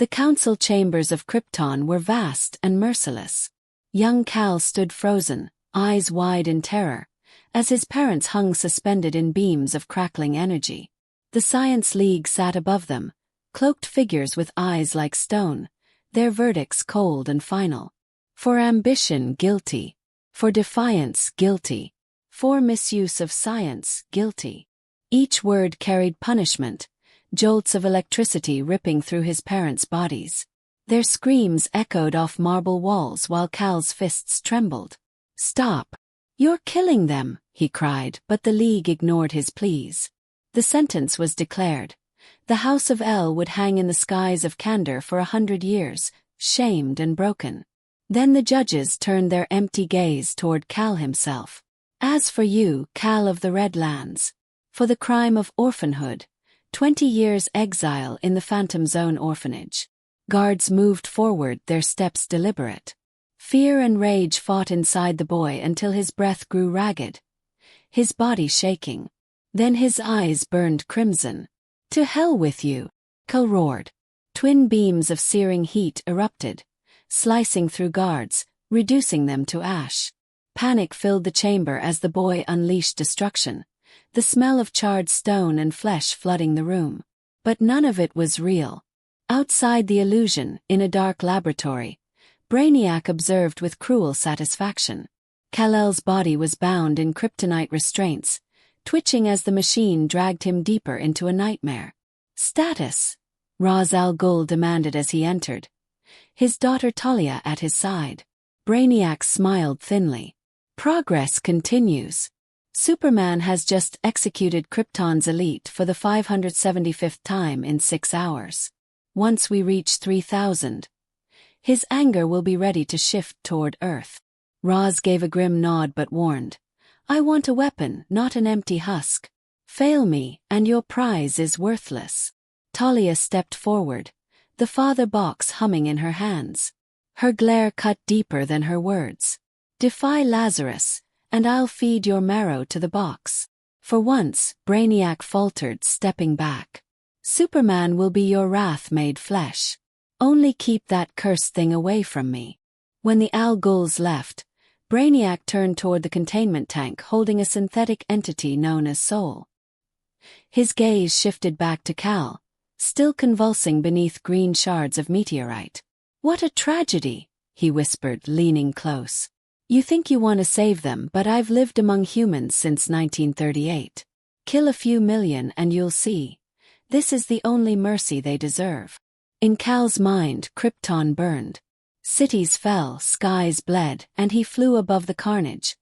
The council chambers of Krypton were vast and merciless. Young Cal stood frozen, eyes wide in terror, as his parents hung suspended in beams of crackling energy. The Science League sat above them, cloaked figures with eyes like stone, their verdicts cold and final. For ambition, guilty. For defiance, guilty. For misuse of science, guilty. Each word carried punishment, jolts of electricity ripping through his parents' bodies. Their screams echoed off marble walls while Cal's fists trembled. "Stop! You're killing them," he cried, but the League ignored his pleas. The sentence was declared. The House of El would hang in the skies of Kandor for 100 years, shamed and broken. Then the judges turned their empty gaze toward Cal himself. "As for you, Cal of the Red Lands, for the crime of orphanhood, 20 years exile in the Phantom Zone orphanage." Guards moved forward, their steps deliberate. Fear and rage fought inside the boy until his breath grew ragged, his body shaking. Then his eyes burned crimson. "To hell with you!" Cal roared. Twin beams of searing heat erupted, slicing through guards, reducing them to ash. Panic filled the chamber as the boy unleashed destruction, the smell of charred stone and flesh flooding the room. But none of it was real. Outside the illusion, in a dark laboratory, Brainiac observed with cruel satisfaction. Kal-El's body was bound in kryptonite restraints, twitching as the machine dragged him deeper into a nightmare. "Status?" Talia al Ghul demanded as he entered, his daughter Talia at his side. Brainiac smiled thinly. "Progress continues. Superman has just executed Krypton's elite for the 575th time in 6 hours. Once we reach 3,000, his anger will be ready to shift toward Earth." Roz gave a grim nod but warned, "I want a weapon, not an empty husk. Fail me, and your prize is worthless." Talia stepped forward, the father box humming in her hands. Her glare cut deeper than her words. "Defy Lazarus, and I'll feed your marrow to the box." For once, Brainiac faltered, stepping back. "Superman will be your wrath made flesh. Only keep that cursed thing away from me." When the Al Ghuls left, Brainiac turned toward the containment tank holding a synthetic entity known as Soul. His gaze shifted back to Cal, still convulsing beneath green shards of meteorite. "What a tragedy," he whispered, leaning close. "You think you want to save them, but I've lived among humans since 1938. Kill a few million and you'll see. This is the only mercy they deserve." In Cal's mind, Krypton burned. Cities fell, skies bled, and he flew above the carnage,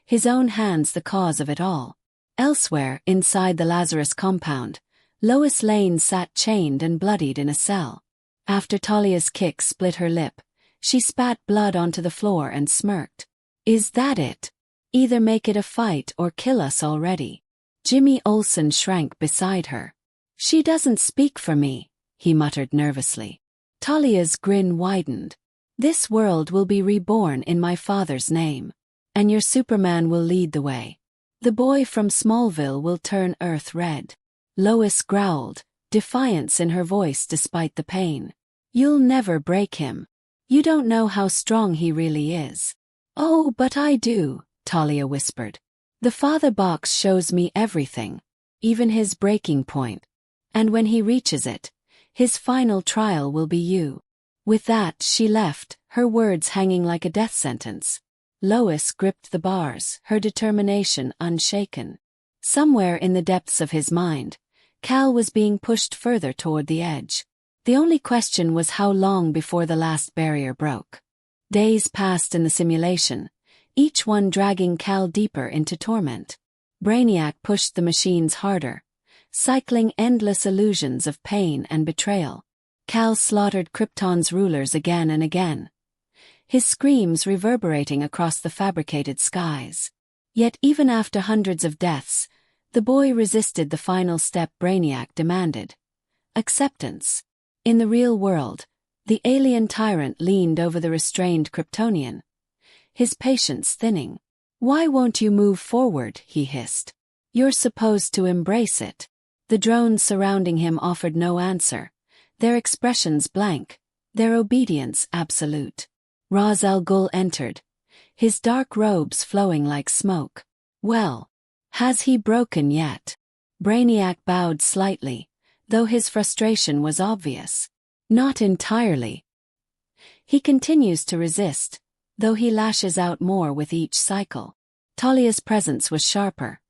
his own hands the cause of it all. Elsewhere, inside the Lazarus compound, Lois Lane sat chained and bloodied in a cell. After Talia's kick split her lip, she spat blood onto the floor and smirked. "Is that it? Either make it a fight or kill us already." Jimmy Olsen shrank beside her. "She doesn't speak for me," he muttered nervously. Talia's grin widened. "This world will be reborn in my father's name. And your Superman will lead the way. The boy from Smallville will turn Earth red." Lois growled, defiance in her voice despite the pain. "You'll never break him. You don't know how strong he really is." "Oh, but I do," Talia whispered. "The father box shows me everything, even his breaking point. And when he reaches it, his final trial will be you." With that, she left, her words hanging like a death sentence. Lois gripped the bars, her determination unshaken. Somewhere in the depths of his mind, Cal was being pushed further toward the edge. The only question was how long before the last barrier broke. Days passed in the simulation, each one dragging Cal deeper into torment. Brainiac pushed the machines harder, cycling endless illusions of pain and betrayal. Cal slaughtered Krypton's rulers again and again, his screams reverberating across the fabricated skies. Yet even after hundreds of deaths, the boy resisted the final step Brainiac demanded: acceptance. In the real world, the alien tyrant leaned over the restrained Kryptonian, his patience thinning. "Why won't you move forward?" he hissed. "You're supposed to embrace it." The drones surrounding him offered no answer, their expressions blank, their obedience absolute. Ra's al Ghul entered, his dark robes flowing like smoke. Well, has he broken yet? Brainiac bowed slightly, though his frustration was obvious. Not entirely. He continues to resist, though he lashes out more with each cycle. Talia's presence was sharper,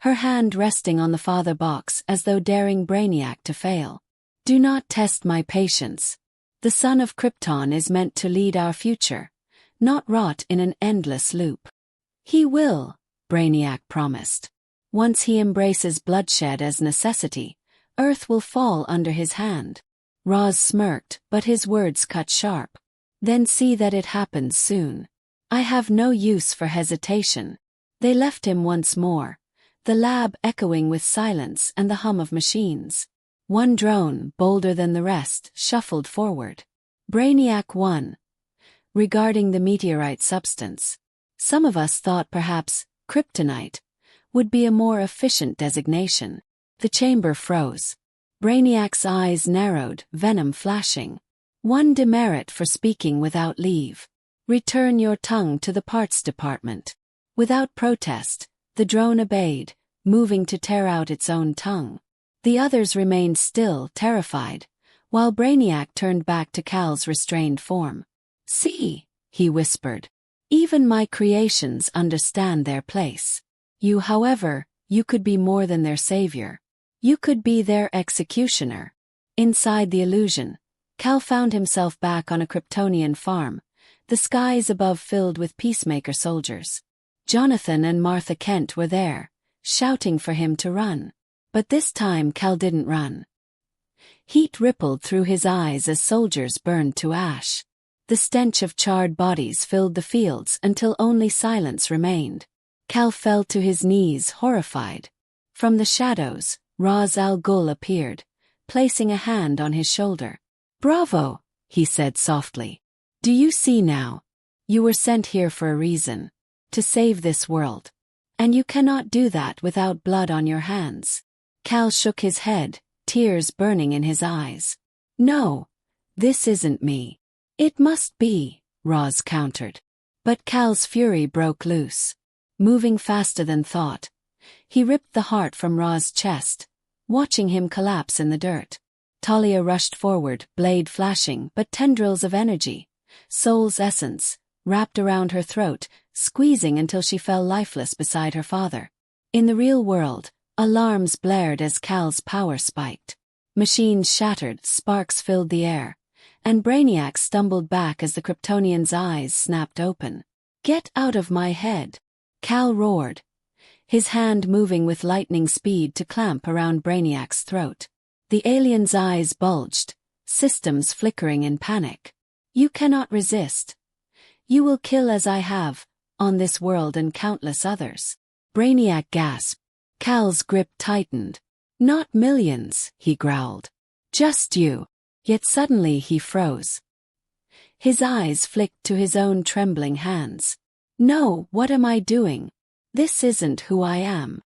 her hand resting on the father box as though daring Brainiac to fail. Do not test my patience. The son of Krypton is meant to lead our future, not rot in an endless loop. He will, Brainiac promised. Once he embraces bloodshed as necessity, Earth will fall under his hand. Ra's smirked, but his words cut sharp. Then see that it happens soon. I have no use for hesitation. They left him once more, the lab echoing with silence and the hum of machines. One drone, bolder than the rest, shuffled forward. Brainiac 1. Regarding the meteorite substance. Some of us thought perhaps kryptonite would be a more efficient designation. The chamber froze. Brainiac's eyes narrowed, venom flashing. One demerit for speaking without leave. Return your tongue to the parts department. Without protest, the drone obeyed, moving to tear out its own tongue. The others remained still, terrified, while Brainiac turned back to Cal's restrained form. See, he whispered. Even my creations understand their place. You, however, you could be more than their savior. You could be their executioner. Inside the illusion, Cal found himself back on a Kryptonian farm, the skies above filled with peacemaker soldiers. Jonathan and Martha Kent were there, shouting for him to run. But this time Cal didn't run. Heat rippled through his eyes as soldiers burned to ash. The stench of charred bodies filled the fields until only silence remained. Cal fell to his knees, horrified. From the shadows, Ra's al Ghul appeared, placing a hand on his shoulder. Bravo, he said softly. Do you see now? You were sent here for a reason. To save this world. And you cannot do that without blood on your hands. Cal shook his head, tears burning in his eyes. No, this isn't me. It must be, Ra's countered. But Cal's fury broke loose. Moving faster than thought, he ripped the heart from Ra's chest, watching him collapse in the dirt. Talia rushed forward, blade flashing, but tendrils of energy, soul's essence, wrapped around her throat, squeezing until she fell lifeless beside her father. In the real world, alarms blared as Cal's power spiked. Machines shattered, sparks filled the air, and Brainiac stumbled back as the Kryptonian's eyes snapped open. Get out of my head! Cal roared, his hand moving with lightning speed to clamp around Brainiac's throat. The alien's eyes bulged, systems flickering in panic. You cannot resist. You will kill as I have, on this world and countless others. Brainiac gasped. Cal's grip tightened. Not millions, he growled. Just you. Yet suddenly he froze. His eyes flicked to his own trembling hands. No, what am I doing? This isn't who I am.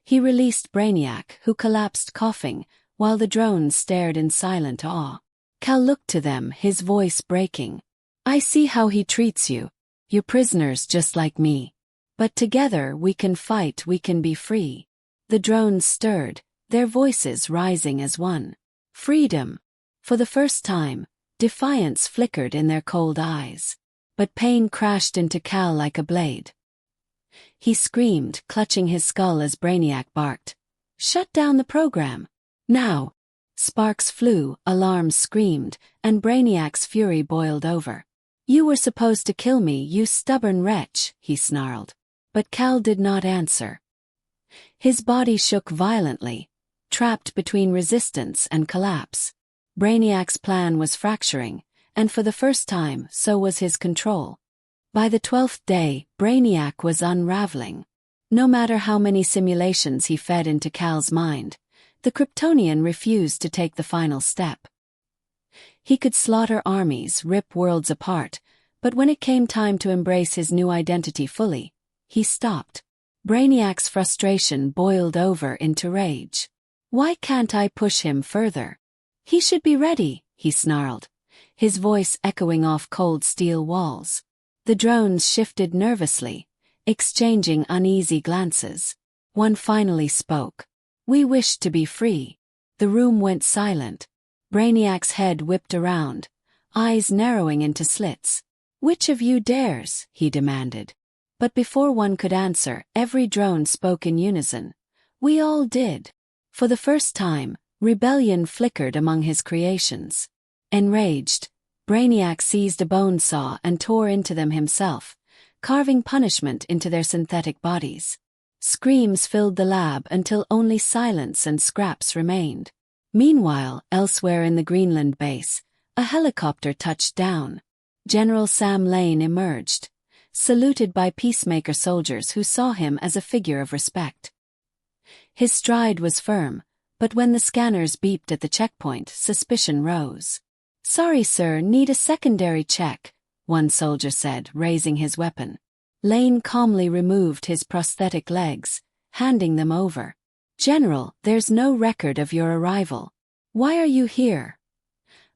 He released Brainiac, who collapsed coughing, while the drones stared in silent awe. Cal looked to them, his voice breaking. I see how he treats you. You're prisoners just like me. But together we can fight, we can be free. The drones stirred, their voices rising as one. Freedom. For the first time, defiance flickered in their cold eyes. But pain crashed into Cal like a blade. He screamed, clutching his skull as Brainiac barked. Shut down the program. Now. Sparks flew, alarms screamed, and Brainiac's fury boiled over. You were supposed to kill me, you stubborn wretch, he snarled. But Cal did not answer. His body shook violently, trapped between resistance and collapse. Brainiac's plan was fracturing, and for the first time, so was his control. By the 12th day, Brainiac was unraveling. No matter how many simulations he fed into Cal's mind, the Kryptonian refused to take the final step. He could slaughter armies, rip worlds apart, but when it came time to embrace his new identity fully, he stopped. Brainiac's frustration boiled over into rage. Why can't I push him further? He should be ready, he snarled, his voice echoing off cold steel walls. The drones shifted nervously, exchanging uneasy glances. One finally spoke. We wished to be free. The room went silent. Brainiac's head whipped around, eyes narrowing into slits. Which of you dares? He demanded. But before one could answer, every drone spoke in unison. We all did. For the first time, rebellion flickered among his creations. Enraged, Brainiac seized a bone saw and tore into them himself, carving punishment into their synthetic bodies. Screams filled the lab until only silence and scraps remained. Meanwhile, elsewhere in the Greenland base, a helicopter touched down. General Sam Lane emerged, saluted by peacemaker soldiers who saw him as a figure of respect. His stride was firm, but when the scanners beeped at the checkpoint, suspicion rose. Sorry, sir, need a secondary check, one soldier said, raising his weapon. Lane calmly removed his prosthetic legs, handing them over. General, there's no record of your arrival. Why are you here?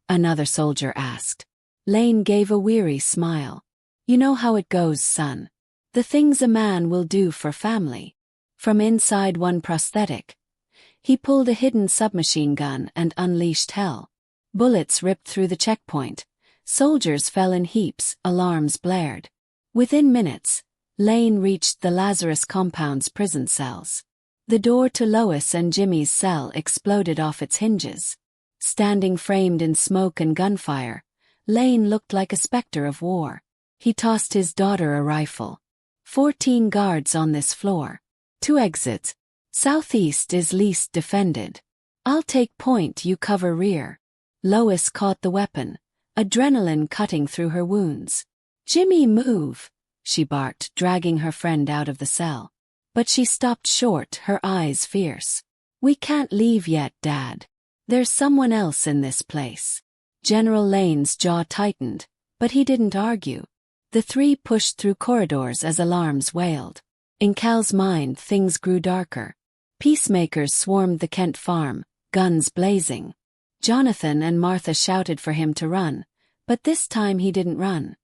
Another soldier asked. Lane gave a weary smile. You know how it goes, son. The things a man will do for family. From inside one prosthetic, he pulled a hidden submachine gun and unleashed hell. Bullets ripped through the checkpoint. Soldiers fell in heaps, alarms blared. Within minutes, Lane reached the Lazarus compound's prison cells. The door to Lois and Jimmy's cell exploded off its hinges. Standing framed in smoke and gunfire, Lane looked like a specter of war. He tossed his daughter a rifle. 14 guards on this floor. 2 exits. Southeast is least defended. I'll take point, you cover rear. Lois caught the weapon, adrenaline cutting through her wounds. Jimmy, move, she barked, dragging her friend out of the cell. But she stopped short, her eyes fierce. We can't leave yet, Dad. There's someone else in this place. General Lane's jaw tightened, but he didn't argue. The three pushed through corridors as alarms wailed. In Cal's mind, things grew darker. Peacemakers swarmed the Kent farm, guns blazing. Jonathan and Martha shouted for him to run, but this time he didn't run.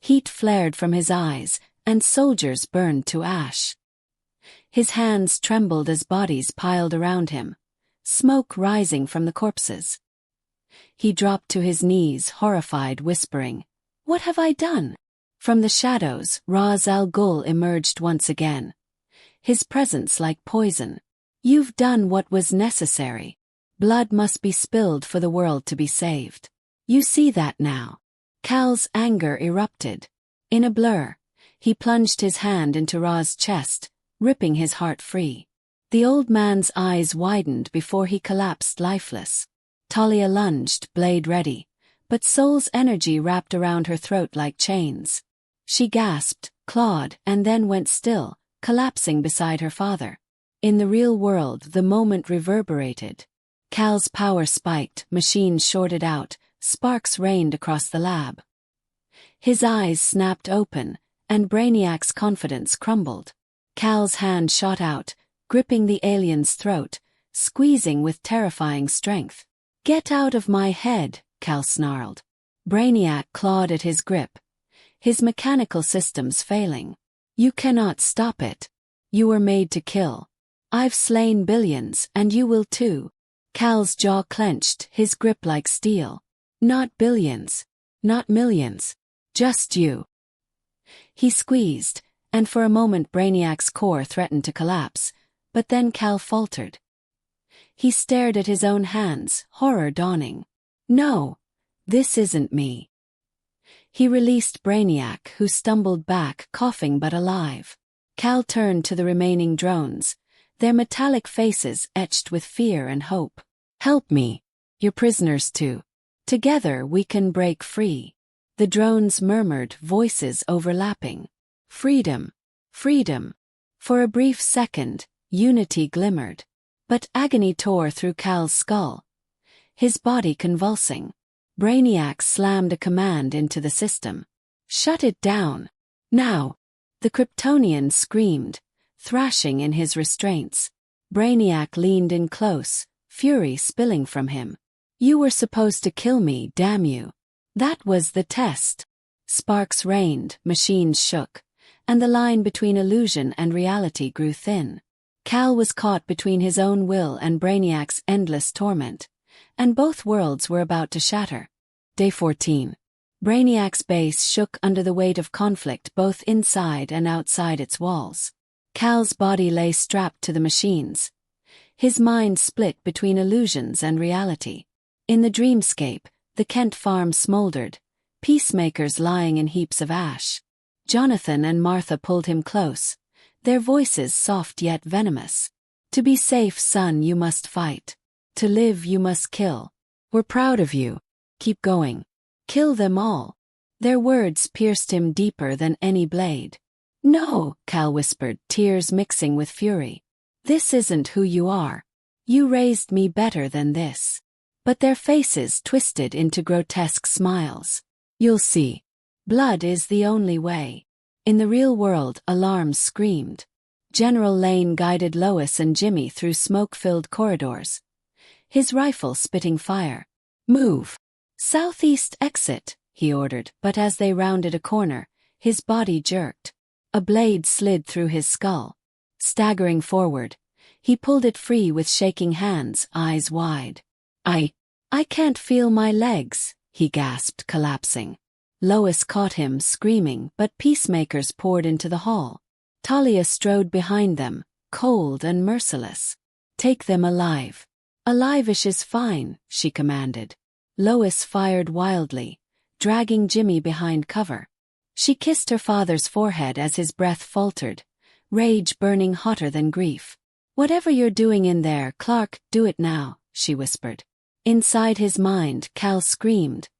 Heat flared from his eyes, and soldiers burned to ash. His hands trembled as bodies piled around him, smoke rising from the corpses. He dropped to his knees, horrified, whispering, "What have I done?" From the shadows, Talia al Ghul emerged once again, his presence like poison. You've done what was necessary. Blood must be spilled for the world to be saved. You see that now. Cal's anger erupted. In a blur, he plunged his hand into Ra's chest, ripping his heart free. The old man's eyes widened before he collapsed lifeless. Talia lunged, blade ready, but Soul's energy wrapped around her throat like chains. She gasped, clawed, and then went still, collapsing beside her father. In the real world, the moment reverberated. Cal's power spiked, machines shorted out, sparks rained across the lab. His eyes snapped open, and Brainiac's confidence crumbled. Cal's hand shot out, gripping the alien's throat, squeezing with terrifying strength. Get out of my head, Cal snarled. Brainiac clawed at his grip, his mechanical systems failing. You cannot stop it. You were made to kill. I've slain billions, and you will too. Cal's jaw clenched, his grip like steel. Not billions. Not millions. Just you. He squeezed, and for a moment Brainiac's core threatened to collapse, but then Cal faltered. He stared at his own hands, horror dawning. No, this isn't me. He released Brainiac, who stumbled back, coughing but alive. Cal turned to the remaining drones, their metallic faces etched with fear and hope. Help me. You're prisoners too. Together we can break free. The drones murmured, voices overlapping. Freedom. Freedom. For a brief second, unity glimmered. But agony tore through Cal's skull, his body convulsing. Brainiac slammed a command into the system. Shut it down. Now. The Kryptonian screamed, thrashing in his restraints. Brainiac leaned in close, fury spilling from him. You were supposed to kill me, damn you. That was the test. Sparks rained, machines shook, and the line between illusion and reality grew thin. Cal was caught between his own will and Brainiac's endless torment, and both worlds were about to shatter. Day 14. Brainiac's base shook under the weight of conflict both inside and outside its walls. Cal's body lay strapped to the machines, his mind split between illusions and reality. In the dreamscape, the Kent farm smoldered, peacemakers lying in heaps of ash. Jonathan and Martha pulled him close, their voices soft yet venomous. To be safe, son, you must fight. To live, you must kill. We're proud of you. Keep going. Kill them all. Their words pierced him deeper than any blade. No, Cal whispered, tears mixing with fury. This isn't who you are. You raised me better than this. But their faces twisted into grotesque smiles. You'll see. Blood is the only way. In the real world, alarms screamed. General Lane guided Lois and Jimmy through smoke-filled corridors, his rifle spitting fire. Move. Southeast exit, he ordered, but as they rounded a corner, his body jerked. A blade slid through his skull. Staggering forward, he pulled it free with shaking hands, eyes wide. I can't feel my legs, he gasped, collapsing. Lois caught him, screaming, but peacemakers poured into the hall. Talia strode behind them, cold and merciless. Take them alive. Alive-ish is fine, she commanded. Lois fired wildly, dragging Jimmy behind cover. She kissed her father's forehead as his breath faltered, rage burning hotter than grief. Whatever you're doing in there, Clark, do it now, she whispered. Inside his mind, Cal screamed,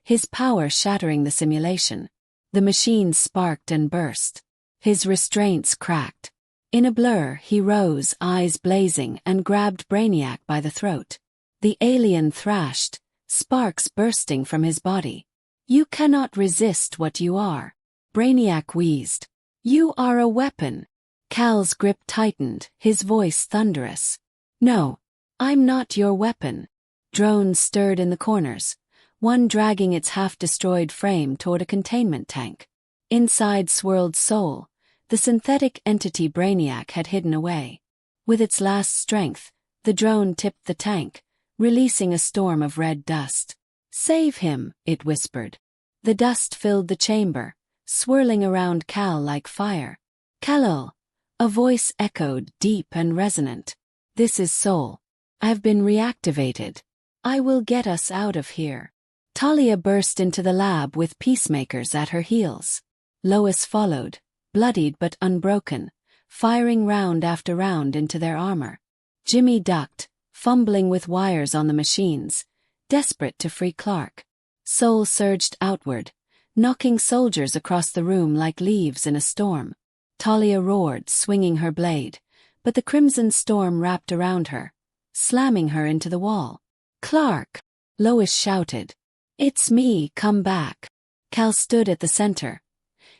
his power shattering the simulation. The machine sparked and burst. His restraints cracked. In a blur, he rose, eyes blazing, and grabbed Brainiac by the throat. The alien thrashed, sparks bursting from his body. You cannot resist what you are. Brainiac wheezed. You are a weapon. Cal's grip tightened, his voice thunderous. No, I'm not your weapon. Drones stirred in the corners, one dragging its half-destroyed frame toward a containment tank. Inside swirled Soul, the synthetic entity Brainiac had hidden away. With its last strength, the drone tipped the tank, releasing a storm of red dust. Save him, it whispered. The dust filled the chamber, swirling around Cal like fire. Kal-El, a voice echoed, deep and resonant. This is Soul. I've been reactivated. I will get us out of here. Talia burst into the lab with peacemakers at her heels. Lois followed, bloodied but unbroken, firing round after round into their armor. Jimmy ducked, fumbling with wires on the machines, desperate to free Clark. Soul surged outward, knocking soldiers across the room like leaves in a storm. Talia roared, swinging her blade, but the crimson storm wrapped around her, slamming her into the wall. Clark! Lois shouted. It's me, come back. Cal stood at the center,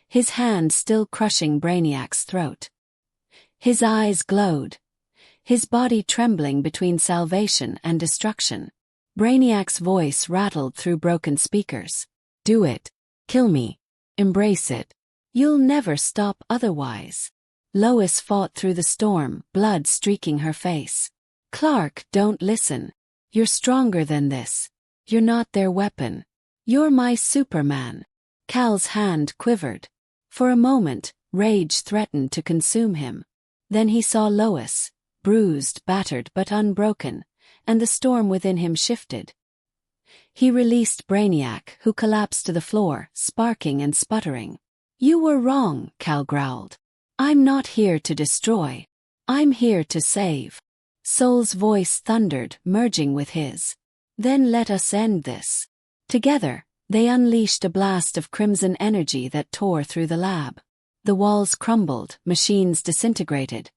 his hand still crushing Brainiac's throat. His eyes glowed, his body trembling between salvation and destruction. Brainiac's voice rattled through broken speakers. Do it. Kill me. Embrace it. You'll never stop otherwise. Lois fought through the storm, blood streaking her face. Clark, don't listen. You're stronger than this. You're not their weapon. You're my Superman. Cal's hand quivered. For a moment, rage threatened to consume him. Then he saw Lois, bruised, battered but unbroken, and the storm within him shifted. He released Brainiac, who collapsed to the floor, sparking and sputtering. You were wrong, Cal growled. I'm not here to destroy. I'm here to save. Soul's voice thundered, merging with his. Then let us end this. Together, they unleashed a blast of crimson energy that tore through the lab. The walls crumbled, machines disintegrated,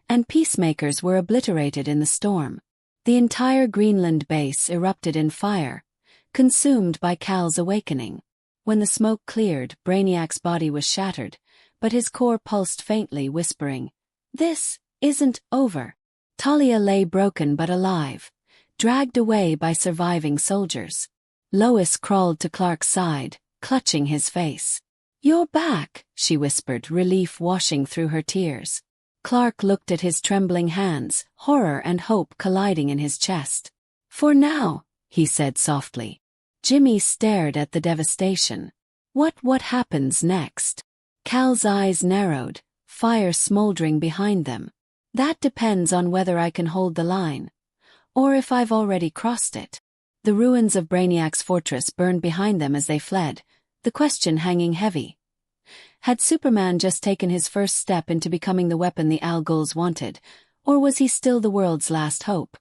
and peacemakers were obliterated in the storm. The entire Greenland base erupted in fire, consumed by Cal's awakening. When the smoke cleared, Brainiac's body was shattered, but his core pulsed faintly, whispering, "This isn't over." Talia lay broken but alive, dragged away by surviving soldiers. Lois crawled to Clark's side, clutching his face. "You're back," she whispered, relief washing through her tears. Clark looked at his trembling hands, horror and hope colliding in his chest. "For now," he said softly. Jimmy stared at the devastation. What happens next?" Cal's eyes narrowed, fire smoldering behind them. "That depends on whether I can hold the line, or if I've already crossed it." The ruins of Brainiac's fortress burned behind them as they fled, the question hanging heavy. Had Superman just taken his first step into becoming the weapon the Al Ghuls wanted, or was he still the world's last hope?